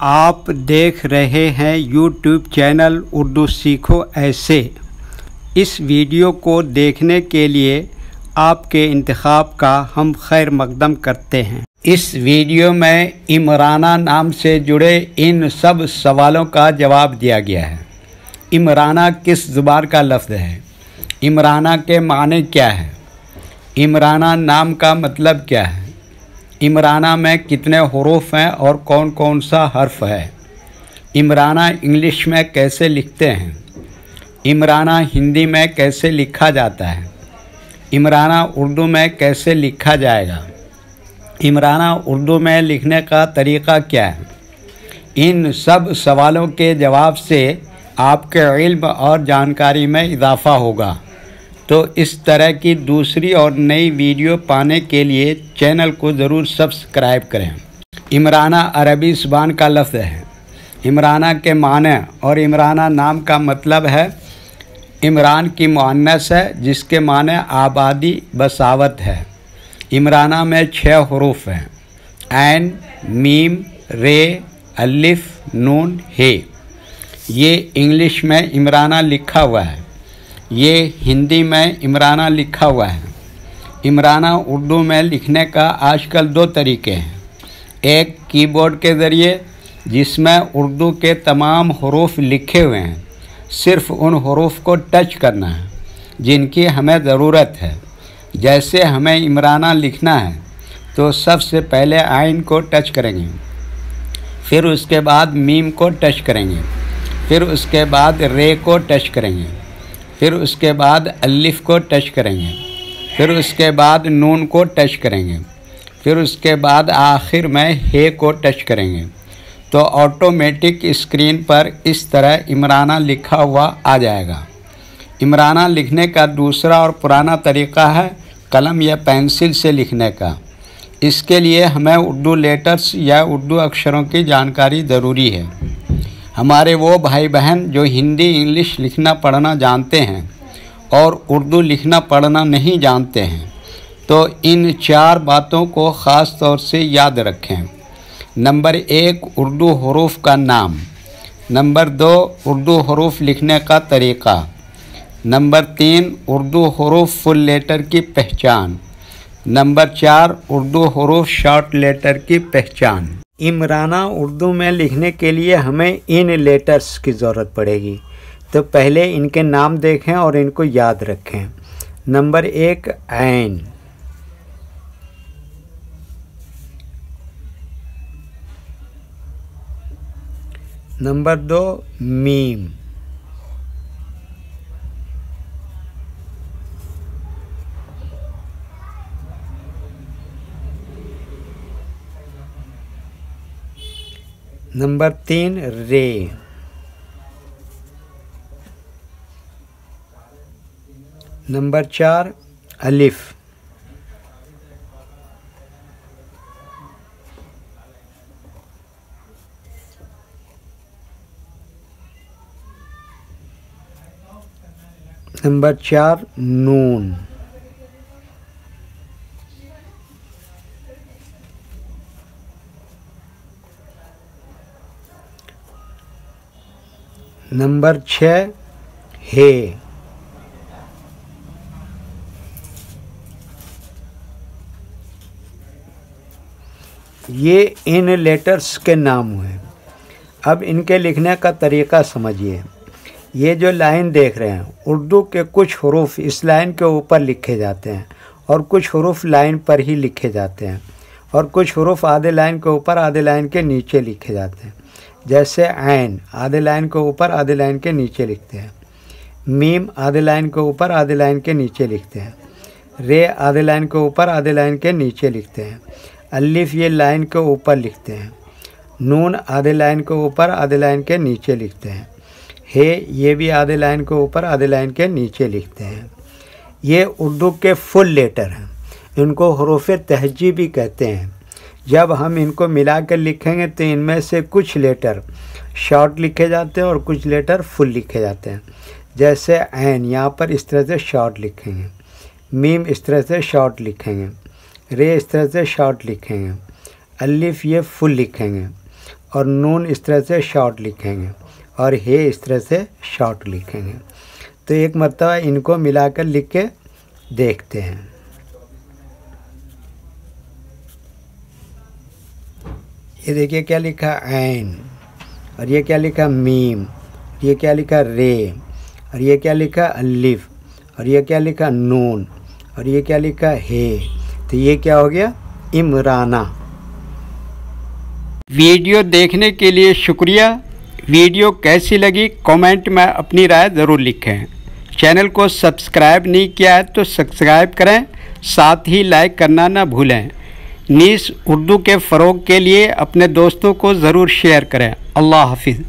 आप देख रहे हैं YouTube चैनल उर्दू सीखो ऐसे। इस वीडियो को देखने के लिए आपके इंतखाब का हम खैर मकदम करते हैं। इस वीडियो में इमराना नाम से जुड़े इन सब सवालों का जवाब दिया गया है। इमराना किस ज़ुबान का लफ्ज़ है? इमराना के माने क्या है? इमराना नाम का मतलब क्या है? इमराना में कितने हुरूफ हैं और कौन कौन सा हर्फ है? इमराना इंग्लिश में कैसे लिखते हैं? इमराना हिंदी में कैसे लिखा जाता है? इमराना उर्दू में कैसे लिखा जाएगा? इमराना उर्दू में लिखने का तरीक़ा क्या है? इन सब सवालों के जवाब से आपके इल्म और जानकारी में इजाफ़ा होगा। तो इस तरह की दूसरी और नई वीडियो पाने के लिए चैनल को ज़रूर सब्सक्राइब करें। इमराना अरबी ज़ुबान का लफ्ज़ है। इमराना के माने और इमराना नाम का मतलब है इमरान की मुअन्नस है, जिसके माने आबादी बसावत है। इमराना में 6 हुरूफ हैं: ऐन, मीम, रे, अलिफ, नून, हे। ये इंग्लिश में इमराना लिखा हुआ है। ये हिंदी में इमराना लिखा हुआ है। इमराना उर्दू में लिखने का आजकल 2 तरीके हैं। एक कीबोर्ड के ज़रिए, जिसमें उर्दू के तमाम हुरूफ लिखे हुए हैं, सिर्फ़ उन हुरूफ को टच करना है जिनकी हमें ज़रूरत है। जैसे हमें इमराना लिखना है तो सबसे पहले आइन को टच करेंगे, फिर उसके बाद मीम को टच करेंगे, फिर उसके बाद रे को टच करेंगे, फिर उसके बाद अलिफ को टच करेंगे, फिर उसके बाद नून को टच करेंगे, फिर उसके बाद आखिर में हे को टच करेंगे। तो ऑटोमेटिक स्क्रीन पर इस तरह इमराना लिखा हुआ आ जाएगा। इमराना लिखने का दूसरा और पुराना तरीक़ा है कलम या पेंसिल से लिखने का। इसके लिए हमें उर्दू लेटर्स या उर्दू अक्षरों की जानकारी ज़रूरी है। हमारे वो भाई बहन जो हिंदी इंग्लिश लिखना पढ़ना जानते हैं और उर्दू लिखना पढ़ना नहीं जानते हैं, तो इन 4 बातों को ख़ास तौर से याद रखें। नंबर 1, उर्दू हुरूफ का नाम। नंबर 2, उर्दू हुरूफ लिखने का तरीक़ा। नंबर 3, उर्दू हुरूफ फुल लेटर की पहचान। नंबर 4, उर्दू हुरूफ शॉर्ट लेटर की पहचान। इमराना उर्दू में लिखने के लिए हमें इन लेटर्स की ज़रूरत पड़ेगी। तो पहले इनके नाम देखें और इनको याद रखें। नंबर 1, ऐन। नंबर 2, मीम। नंबर 3, रे। नंबर 4, अलिफ। नंबर 4, नून। नंबर 6, हे। ये इन लेटर्स के नाम हुए। अब इनके लिखने का तरीक़ा समझिए। ये जो लाइन देख रहे हैं, उर्दू के कुछ हुरूफ इस लाइन के ऊपर लिखे जाते हैं और कुछ हुरूफ लाइन पर ही लिखे जाते हैं, और कुछ हुरूफ आधे लाइन के ऊपर आधे लाइन के नीचे लिखे जाते हैं। जैसे ऐन आधे लाइन के ऊपर आधे लाइन के नीचे लिखते हैं। मीम आधे लाइन के ऊपर आधे लाइन के नीचे लिखते हैं। रे आधे लाइन के ऊपर आधे लाइन के नीचे लिखते हैं। अलिफ ये लाइन के ऊपर लिखते हैं। नून आधे लाइन के ऊपर आधे लाइन के नीचे लिखते हैं। हे ये भी आधे लाइन के ऊपर आधे लाइन के नीचे लिखते हैं। ये उर्दू के फुल लेटर हैं। इनको हुरूफ तहजी भी कहते हैं। जब हम इनको मिलाकर लिखेंगे तो इनमें से कुछ लेटर शॉर्ट लिखे जाते हैं और कुछ लेटर फुल लिखे जाते हैं। जैसे ऐन यहाँ पर इस तरह से शॉर्ट लिखेंगे, मीम इस तरह से शॉर्ट लिखेंगे, रे इस तरह से शॉर्ट लिखेंगे, अलिफ ये फुल लिखेंगे और नून इस तरह से शॉर्ट लिखेंगे और हे इस तरह से शॉर्ट लिखेंगे। तो एक मरतबा इनको मिलाकर लिख के देखते हैं। ये देखिए क्या लिखा ऐन, और ये क्या लिखा मीम, ये क्या लिखा रे, और ये क्या लिखा अलिफ, और ये क्या लिखा नून, और ये क्या लिखा हे। तो ये क्या हो गया इमराना। वीडियो देखने के लिए शुक्रिया। वीडियो कैसी लगी कमेंट में अपनी राय ज़रूर लिखें। चैनल को सब्सक्राइब नहीं किया है तो सब्सक्राइब करें, साथ ही लाइक करना ना भूलें। नीस उर्दू के फ़रोग़ के लिए अपने दोस्तों को ज़रूर शेयर करें। अल्लाह हाफिज़।